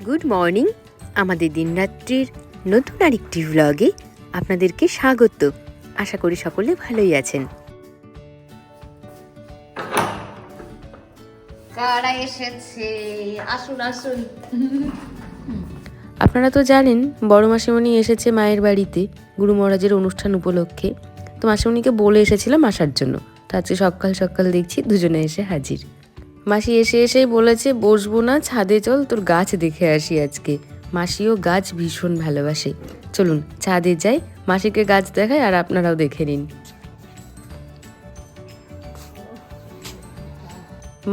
Good morning. আমাদের দিনরাত্রির নতুন আরেকটি ভ্লগে আপনাদেরকে স্বাগত। আশা করি সকলে ভালোই আছেন। কারা এসেছে? আসুন আসুন। আপনারা তো জানেন বড় মাসিমণি এসেছে মায়ের বাড়িতে গুরু মহারাজের অনুষ্ঠান উপলক্ষে। তো মাসিমণিকে বলে এসেছিলাম আসার জন্য। তো আজকে সকাল সকাল দেখছি দুজনে এসে হাজির। মাসি এসেই বলেছে বসবো না, ছাদে চল, তোর গাছ দেখে আসি আজকে। মাসিও গাছ ভীষণ ভালোবাসে। চলুন ছাদে যাই, মাসিকে গাছ দেখায় আর আপনারাও দেখে নিন।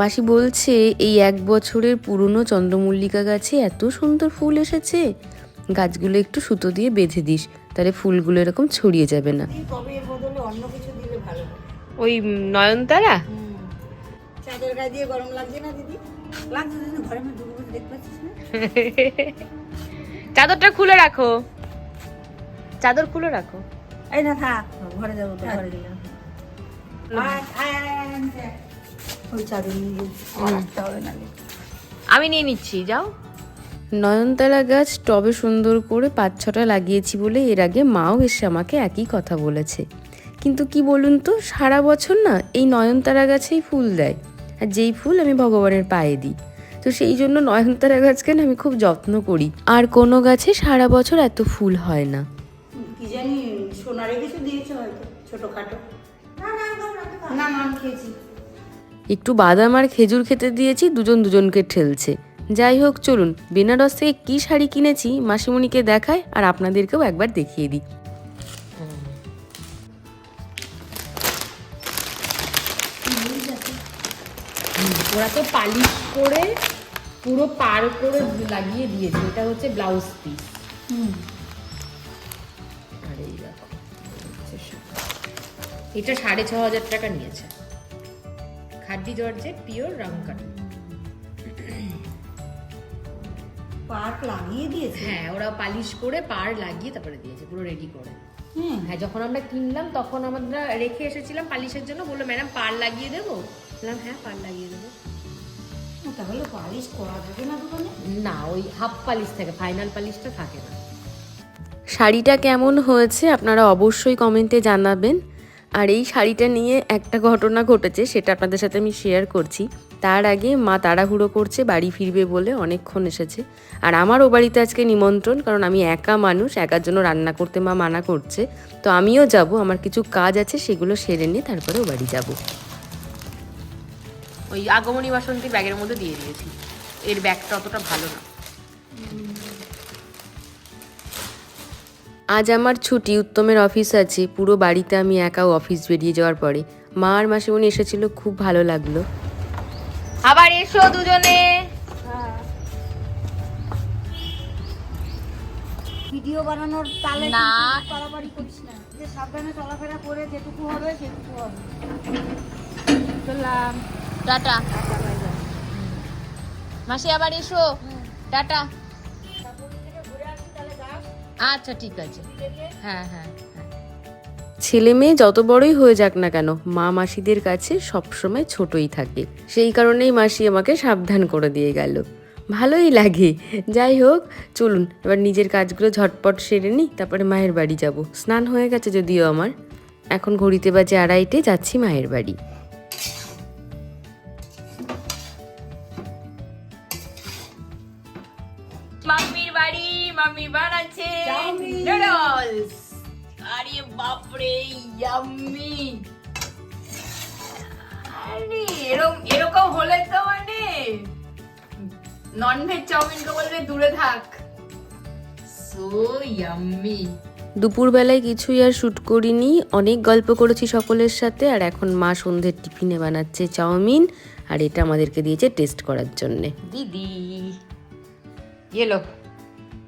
মাসি বলছে এই 1 বছরের পুরনো চন্দ্রমল্লিকা গাছে এত সুন্দর ফুল এসেছে, গাছগুলো একটু সুতো দিয়ে বেঁধে দিস, তাহলে ফুলগুলো এরকম ছড়িয়ে যাবে না। ওই নয়নতারা চাদর গায়ে দিয়ে গরম লাগছে না দিদি? লাগছে দিদি, ঘরে মধ্যে ঢুকে বসে দেখতে পাচ্ছিস না? চাদরটা খুলে রাখো, চাদর খুলে রাখো। এই না থাক, ঘরে যাবো তো, ঘরে গেলাম। ওই চাদর নিয়ে আসতে হবে না, আমি নিয়ে নিচ্ছি, যাও। নয়নতারা গাছ টবে সুন্দর করে 5-6টা লাগিয়েছি বলে এর আগে মাও এসে আমাকে একই কথা বলেছে। কিন্তু কি বলুন তো, সারা বছর না এই নয়নতারা গাছেই ফুল দেয়, আর যেই ফুল আমি ভগবানের পায়ে দিই। তো সেই জন্য নয়নতারা গাছকে না আমি খুব যত্ন করি। আর কোনো গাছে সারা বছর এত ফুল হয় না। কি জানি সোনারে কিছু দিয়েছে হয়তো, ছোটখাটো। না আমি খেয়েছি। একটু বাদাম আর খেজুর খেতে দিয়েছি, দুজনকে ঠেলছে। যাই হোক চলুন, বেনারস থেকে কী শাড়ি কিনেছি মাসিমণিকে দেখায় আর আপনাদেরকেও একবার দেখিয়ে দিই। ওরা তো পালিশ করে পুরো পার করে লাগিয়ে দিয়েছে। এটা হচ্ছে ব্লাউজ পিস। আর এই দেখো, এটা 6,500 টাকা নিয়েছে। খাড্ডি জর্জেট, পিওর রামকাট। পার্ক লাগিয়ে দিয়েছে? হ্যাঁ, ওরা পালিশ করে পার লাগিয়ে তারপরে দিয়েছে, পুরো রেডি করে। হ্যাঁ, যখন আমরা কিনলাম তখন আমরা রেখে এসেছিলাম পালিশের জন্য। বললো ম্যাডাম পার লাগিয়ে দেবো? বললাম হ্যাঁ পার লাগিয়ে দেবো। তাহলে পালিশ করা থাকে না দোকানে? না, ওই হাফ পালিশ থাকে, ফাইনাল পালিশটা থাকে না। শাড়িটা কেমন হয়েছে আপনারা অবশ্যই কমেন্টে জানাবেন। আর এই শাড়িটা নিয়ে একটা ঘটনা ঘটেছে, সেটা আপনাদের সাথে আমি শেয়ার করছি। তার আগে মা তাড়াহুড়ো করছে, বাড়ি ফিরবে বলে অনেকক্ষণ এসেছে। আর আমারও বাড়িতে আজকে নিমন্ত্রণ, কারণ আমি একা মানুষ, একার জন্য রান্না করতে মা মানা করছে। তো আমিও যাব, আমার কিছু কাজ আছে, সেগুলো সেরে নিয়ে তারপরে ও বাড়ি যাব। ওই আগমনী বাসন্তী ব্যাগের মধ্যে দিয়ে দিয়েছি, এর ব্যাগটা অতটা ভালো না। আজ আমার ছুটি, উত্তমের অফিস আছে, পুরো বাড়িতে আমি একা অফিস বেরিয়ে যাওয়ার পরে। মা আর মাসিমণি এসেছিল, খুব ভালো লাগলো। আবার এসো দুজনে। ভিডিও বানানোর তালে না। পারাপারি করিস না, যে সাবধানে চলাফেরা করে যেটুকু হবে সেটুকু হবে। চললাম, টাটা। মাসি আবার এসো, টাটা। আচ্ছা ঠিক আছে, হ্যাঁ হ্যাঁ। ছেলে মেয়ে যত বড়ই হয়ে যাক না কেন, মা মাসিদের কাছে সবসময় ছোটই থাকে। সেই কারণেই মাসি আমাকে সাবধান করে দিয়ে গেল, ভালোই লাগে। যাই হোক চলুন এবার নিজের কাজগুলো ঝটপট সেরে নিই, তারপরে মায়ের বাড়ি যাব। স্নান হয়ে গেছে যদিও আমার। এখন ঘড়িতে বাজে 2:30, যাচ্ছি মায়ের বাড়ি। মাম্মির বাড়ি, মাম্মি বানাচ্ছে নুডলস। আরে বাপরে, ইয়াম্মি। আরে এরকম হলে তো মানে ননভেজ চাউমিনকে বলবে দূরে থাক। So yummy. দুপুরবেলায় কিছুই আর শুট করিনি, অনেক গল্প করেছি সকলের সাথে। আর এখন মা সন্ধ্যের টিফিনে বানাচ্ছে চাউমিন, আর এটা আমাদেরকে দিয়েছে টেস্ট করার জন্যে। দিদি ये लो,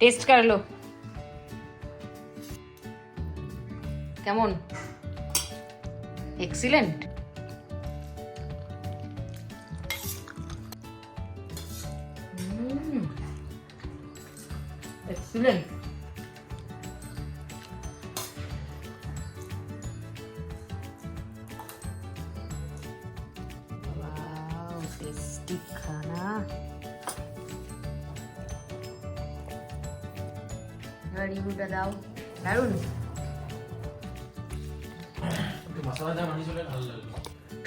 टेस्ट कर लो। কেমন? এক্সিলেন্ট। এক্সিলেন্ট। वाओ, टेस्टी खाना। হালকা রিভিউটা দাও। দারুণ।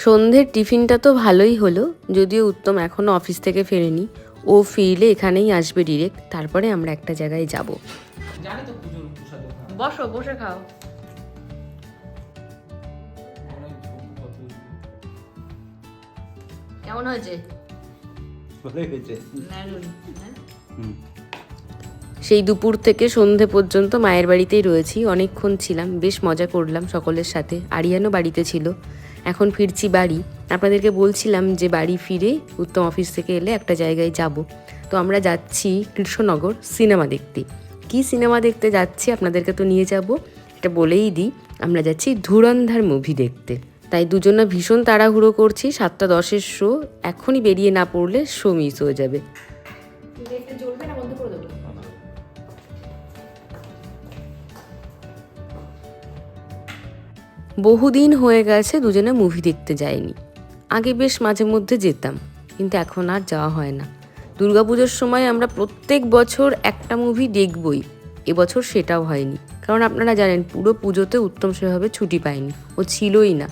সন্ধ্যের টিফিনটা তো ভালোই হলো, যদিও উত্তম এখনও অফিস থেকে ফেরেনি। ও ফিরলে এখানেই আসবে ডিরেক্ট, তারপরে আমরা একটা জায়গায় যাব। বসো, বসে খাও। কেমন হয়েছে? দারুণ, হ্যাঁ? সেই দুপুর থেকে সন্ধে পর্যন্ত মায়ের বাড়িতেই রয়েছি, অনেকক্ষণ ছিলাম, বেশ মজা করলাম সকলের সাথে। আরিয়ানও বাড়িতে ছিল। এখন ফিরছি বাড়ি। আপনাদেরকে বলছিলাম যে বাড়ি ফিরে উত্তম অফিস থেকে এলে একটা জায়গায় যাব। তো আমরা যাচ্ছি কৃষ্ণনগর সিনেমা দেখতে। কি সিনেমা দেখতে যাচ্ছি আপনাদেরকে তো নিয়ে যাব, এটা বলেই দিই। আমরা যাচ্ছি ধুরন্ধর মুভি দেখতে। তাই দুজনা ভীষণ তাড়াহুড়ো করছি। 7:10 শো, এখনই বেরিয়ে না পড়লে শো মিস হয়ে যাবে। দেখতে জ্বলবে না, বন্ধ করে দেবো? বহুদিন হয়ে গেছে দুজনে মুভি দেখতে যাইনি। আগে বেশ মাঝে মধ্যে যেতাম, কিন্তু এখন আর যাওয়া হয় না। দুর্গাপুজোর সময় আমরা প্রত্যেক বছর একটা মুভি দেখবই, এবছর সেটাও হয়নি। কারণ আপনারা জানেন পুরো পুজোতে উত্তম সেভাবে ছুটি পায়নি, ও ছিলই না।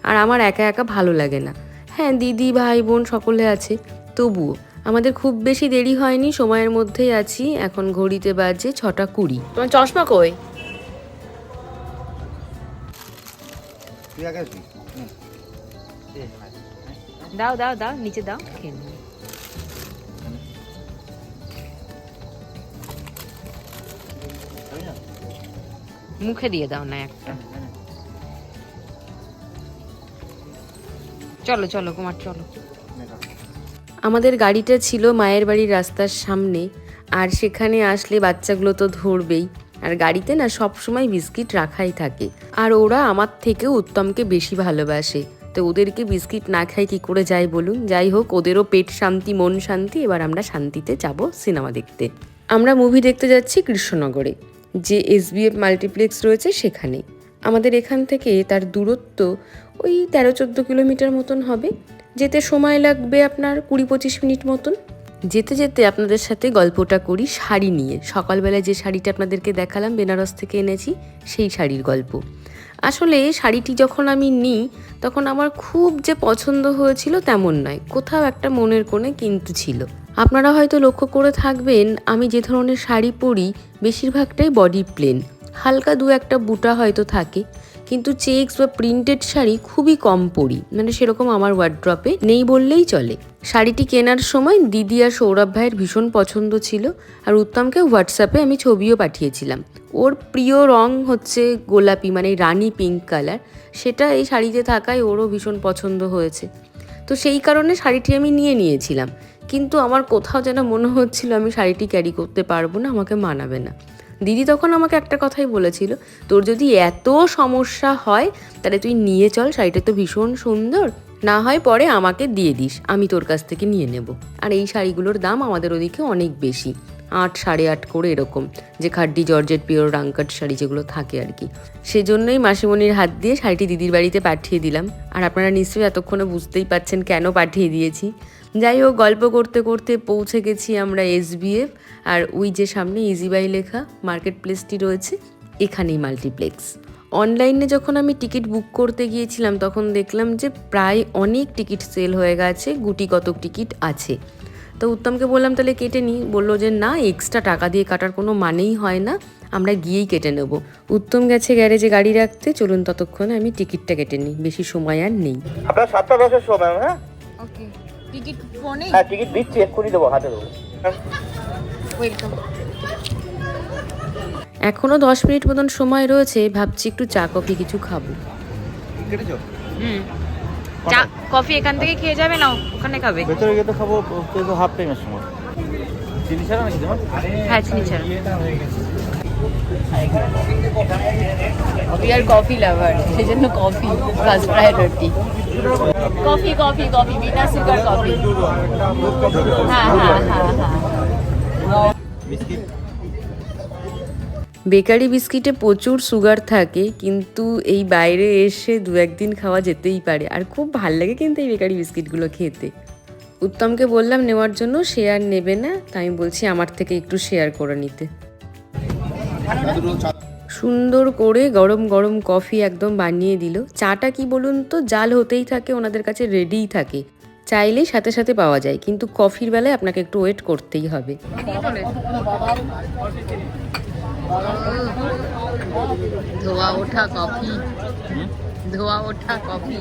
আর আমার একা একা ভালো লাগে না। হ্যাঁ, দিদি ভাই বোন সকলে আছে, তবুও আমাদের খুব বেশি দেরি হয়নি, সময়ের মধ্যেই আছি। এখন ঘড়িতে বাজে 6:20। তোমার চশমা কই? দাও দাও দাও, নিচে দাও, খেয়ে নিই। মুখে দিয়ে দাও না একটা। চলো চলো কুমার, চলো। আমাদের গাড়িটা ছিল মায়ের বাড়ির রাস্তার সামনে, আর সেখানে আসলে বাচ্চাগুলো তো ধরবেই। আর গাড়িতে না সবসময় বিস্কিট রাখাই থাকে, আর ওরা আমার থেকেও উত্তমকে বেশি ভালোবাসে। তো ওদেরকে বিস্কিট না খাই কি করে যায় বলুন? যাই হোক, ওদেরও পেট শান্তি, মন শান্তি। এবার আমরা শান্তিতে যাব সিনেমা দেখতে। আমরা মুভি দেখতে যাচ্ছি কৃষ্ণনগরে, যে SBF মাল্টিপ্লেক্স রয়েছে সেখানে। আমাদের এখান থেকে তার দূরত্ব ওই 13-14 কিলোমিটার মতন হবে। যেতে সময় লাগবে আপনার 20-25 মিনিট মতন। যেতে যেতে আপনাদের সাথে গল্পটা করি শাড়ি নিয়ে। সকালবেলায় যে শাড়িটা আপনাদেরকে দেখালাম বেনারস থেকে এনেছি, সেই শাড়ির গল্প। আসলে শাড়িটি যখন আমি নিই তখন আমার খুব যে পছন্দ হয়েছিল তেমন নয়, কোথাও একটা মনের কোণে কিন্তু ছিল। আপনারা হয়তো লক্ষ্য করে থাকবেন আমি যে ধরনের শাড়ি পরি বেশিরভাগটাই বডি প্লেন, হালকা দু একটা বুটা হয়তো থাকে, কিন্তু চেক্স বা প্রিন্টেড শাড়ি খুবই কম পরি। মানে সেরকম আমার ওয়ার্ড্রপে নেই বললেই চলে। শাড়িটি কেনার সময় দিদি আর সৌরভ ভাইয়ের ভীষণ পছন্দ ছিল, আর উত্তমকে হোয়াটসঅ্যাপে আমি ছবিও পাঠিয়েছিলাম। ওর প্রিয় রং হচ্ছে গোলাপি, মানে রানি পিঙ্ক কালার। সেটা এই শাড়িতে থাকায় ওরও ভীষণ পছন্দ হয়েছে। তো সেই কারণে শাড়িটি আমি নিয়েছিলাম, কিন্তু আমার কোথাও যেন মনে হচ্ছিল আমি শাড়িটি ক্যারি করতে পারবো না, আমাকে মানাবে না। দিদি তখন আমাকে একটা কথাই বলেছিল, তোর যদি এত সমস্যা হয় তাহলে তুই নিয়ে চল, শাড়িটা তো ভীষণ সুন্দর, না হয় পরে আমাকে দিয়ে দিস, আমি তোর কাছ থেকে নিয়ে নেব। আর এই শাড়িগুলোর দাম আমাদের ওদিকে অনেক বেশি, 8, 8.5 করে এরকম, যে খাড্ডি জর্জেট পিওর রাংকাট শাড়ি যেগুলো থাকে আর কি। সেজন্যই মাসিমণির হাত দিয়ে শাড়িটি দিদির বাড়িতে পাঠিয়ে দিলাম। আর আপনারা নিশ্চয়ই এতক্ষণে বুঝতেই পাচ্ছেন কেন পাঠিয়ে দিয়েছি। যাই হোক, গল্প করতে করতে পৌঁছে গেছি আমরা SBF, আর ওই যে সামনে ইজি বাই লেখা মার্কেট প্লেসটি রয়েছে, এখানেই মাল্টিপ্লেক্স। অনলাইনে যখন আমি টিকিট বুক করতে গিয়েছিলাম তখন দেখলাম যে প্রায় অনেক টিকিট সেল হয়ে গেছে, গুটি কতক টিকিট আছে। তো উত্তমকে বললাম তাহলে কেটে নিই, বললো যে না, এক্সট্রা টাকা দিয়ে কাটার কোনো মানেই হয় না, আমরা গিয়েই কেটে নেব। উত্তম গেছে গ্যারেজে গাড়ি রাখতে, চলুন ততক্ষণে আমি টিকিটটা কেটে নিই, বেশি সময় আর নেই। আপনার 7:10 সময়, হ্যাঁ ওকে, টিকিট ফোনে? হ্যাঁ, টিকিট দিচ্ছি, এক্ষুনি দেবো, হাতে দেবো। ওয়েলকাম। এখনো 10 মিনিট মতন সময় রয়েছে, ভাবছি একটু চা কফি কিছু খাবো। চা কফি এখান থেকে খেয়ে যাবে না ওখানে খাবে? ভেতরে গিয়ে তো খাবো, তো হাফ টাইমের সময়। চিনি ছাড়া নাকি তোমার? হ্যাঁ, চিনি ছাড়া। We are coffee lover, সেজন্য coffee first priority. Coffee coffee coffee, বিনা সুগার কফি। হ্যাঁ হ্যাঁ হ্যাঁ হ্যাঁ। বিস্কিট। বেকারি বিস্কিটে প্রচুর সুগার থাকে, কিন্তু এই বাইরে এসে 2-1 দিন খাওয়া যেতেই পারে, আর খুব ভাল লাগে কিন্তু এই বেকারি বিস্কিটগুলো খেতে। উত্তমকে বললাম নেওয়ার জন্য, সে আর নেবে না, তাই আমি বলছি আমার থেকে একটু শেয়ার করে নিতে। সুন্দর করে গরম গরম কফি একদম বানিয়ে দিল। চাটা কি বলুন তো, জাল হতেই থাকে, ওনাদের কাছে রেডিই থাকে, চাইলেই সাথে সাথে পাওয়া যায়, কিন্তু কফির বেলায় আপনাকে একটু ওয়েট করতেই হবে। ধোয়া ওঠা কফি, ধোয়া ওঠা কফি।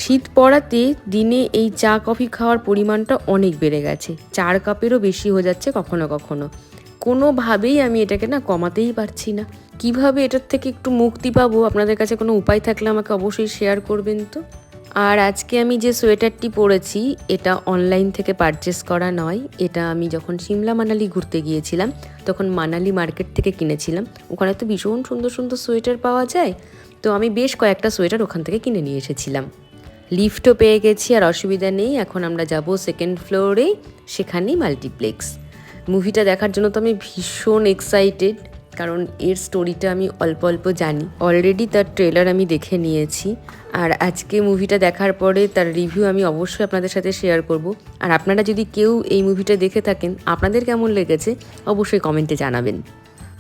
শীত পড়াতে দিনে এই চা কফি খাওয়ার পরিমাণটা অনেক বেড়ে গেছে, 4 কাপেরও বেশি হয়ে যাচ্ছে কখনো কখনো। কোনোভাবেই আমি এটাকে না কমাতেই পারছি না। কিভাবে এটার থেকে একটু মুক্তি পাবো, আপনাদের কাছে কোনো উপায় থাকলে আমাকে অবশ্যই শেয়ার করবেন তো। আর আজকে আমি যে সোয়েটারটি পরেছি এটা অনলাইন থেকে পারচেস করা নয়, এটা আমি যখন সিমলা মানালি ঘুরতে গিয়েছিলাম তখন মানালি মার্কেট থেকে কিনেছিলাম। ওখানে তো ভীষণ সুন্দর সুন্দর সোয়েটার পাওয়া যায়, তো আমি বেশ কয়েকটা সোয়েটার ওখান থেকে কিনে নিয়ে এসেছিলাম। লিফটও পেয়ে গেছি, আর অসুবিধা নেই। এখন আমরা যাব 2nd ফ্লোরে, সেখানেই মাল্টিপ্লেক্স। মুভিটা দেখার জন্য তো আমি ভীষণ এক্সাইটেড, কারণ এর স্টোরিটা আমি অল্প অল্প জানি। অলরেডি তার ট্রেলার আমি দেখে নিয়েছি, আর আজকে মুভিটা দেখার পরে তার রিভিউ আমি অবশ্যই আপনাদের সাথে শেয়ার করব। আর আপনারা যদি কেউ এই মুভিটা দেখে থাকেন, আপনাদের কেমন লেগেছে অবশ্যই কমেন্টে জানাবেন।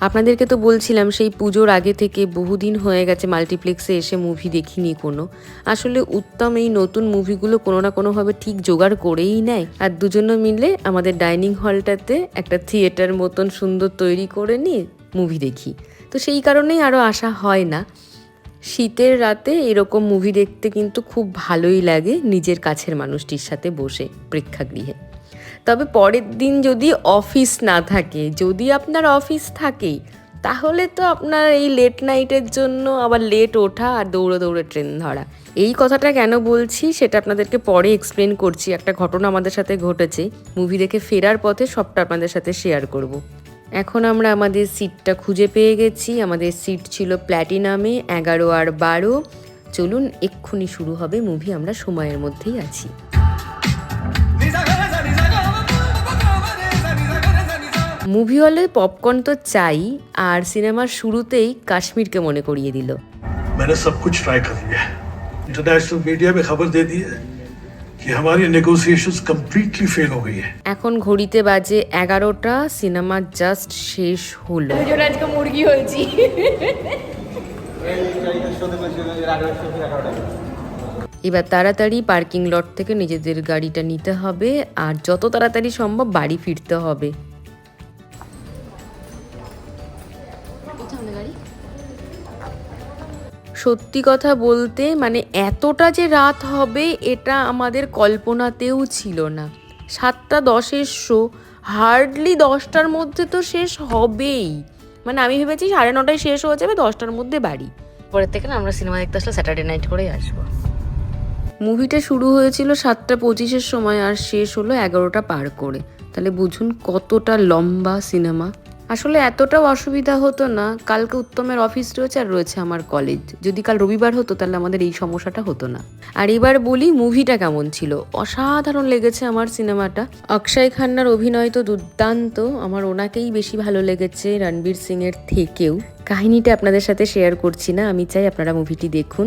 আপনাদেরকে তো বলছিলাম সেই পুজোর আগে থেকে বহুদিন হয়ে গেছে মাল্টিপ্লেক্সে এসে মুভি দেখিনি কোনো। আসলে উত্তম এই নতুন মুভিগুলো কোনো না কোনোভাবে ঠিক জোগাড় করেই নেয়, আর দুজনে মিলে আমাদের ডাইনিং হলটাতে একটা থিয়েটার মতন সুন্দর তৈরি করে নিয়ে মুভি দেখি। তো সেই কারণেই আরও আসা হয় না। শীতের রাতে এরকম মুভি দেখতে কিন্তু খুব ভালোই লাগে নিজের কাছের মানুষটির সাথে বসে প্রেক্ষাগৃহে। তবে পরের দিন যদি অফিস না থাকে, যদি আপনার অফিস থাকেই, তাহলে তো আপনার এই লেট নাইটের জন্য আবার লেট ওঠা আর দৌড়ে দৌড়ে ট্রেন ধরা। এই কথাটা কেন বলছি সেটা আপনাদেরকে পরে এক্সপ্লেন করছি। একটা ঘটনা আমাদের সাথে ঘটেছে, মুভি দেখে ফেরার পথে সবটা আপনাদের সাথে শেয়ার করব। এখন আমরা আমাদের সিটটা খুঁজে পেয়ে গেছি। আমাদের সিট ছিল প্ল্যাটিনামে 11 আর 12। চলুন, এক্ষুনি শুরু হবে মুভি, আমরা সময়ের মধ্যেই আছি। মুভি হলে পপকর্ন তো চাই, আর সিনেমার শুরুতেই কাশ্মীরকে মনে করিয়ে দিল। मैंने सब कुछ ट्राई कर लिया है। इंटरनेशनल मीडिया में खबर दे दी है कि हमारी नेगोशिएशंस कंप्लीटली फेल हो गई है। এখন ঘড়িতে বাজে 11টা, সিনেমা জাস্ট শেষ হলো। আজকে মুরগি হয়েছি। এবার তাড়াতাড়ি পার্কিং লট থেকে নিজেদের গাড়িটা নিতে হবে, আর যত তাড়াতাড়ি সম্ভব বাড়ি ফিরতে হবে। সত্যি কথা বলতে মানে এতটা যে রাত হবে এটা আমাদের কল্পনাতেও ছিল না। 7:10 শো, হার্ডলি 10টার মধ্যে তো শেষ হবেই। মানে আমি ভেবেছি 9:30টায় শেষ হয়ে যাবে, 10টার মধ্যে বাড়ি। পরের থেকে না আমরা সিনেমা দেখতে আসলে স্যাটারডে নাইট করেই আসবো। মুভিটা শুরু হয়েছিল 7:25-এর সময় আর শেষ হলো 11টা পার করে। তাহলে বুঝুন কতটা লম্বা সিনেমা। আসলে এতটাও অসুবিধা হতো না, কালকে উত্তমের অফিস রয়েছে আর রয়েছে আমার কলেজ। যদি কাল রবিবার হতো তাহলে আমাদের এই সমস্যাটা হতো না। আর এবার বলি মুভিটা কেমন ছিল। অসাধারণ লেগেছে আমার সিনেমাটা। অক্ষয় খান্নার অভিনয় তো দুর্দান্ত, আমার ওনাকেই বেশি ভালো লেগেছে রণবীর সিং এর থেকেও। কাহিনীটা আপনাদের সাথে শেয়ার করছি না, আমি চাই আপনারা মুভিটি দেখুন।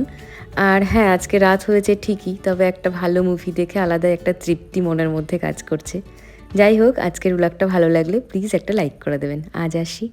আর হ্যাঁ, আজকে রাত হয়েছে ঠিকই, তবে একটা ভালো মুভি দেখে আলাদা একটা তৃপ্তি মনের মধ্যে কাজ করছে। যাই হোক, আজকের ব্লগটা ভালো লাগলে প্লিজ একটা লাইক করে দেবেন। আজ আসি।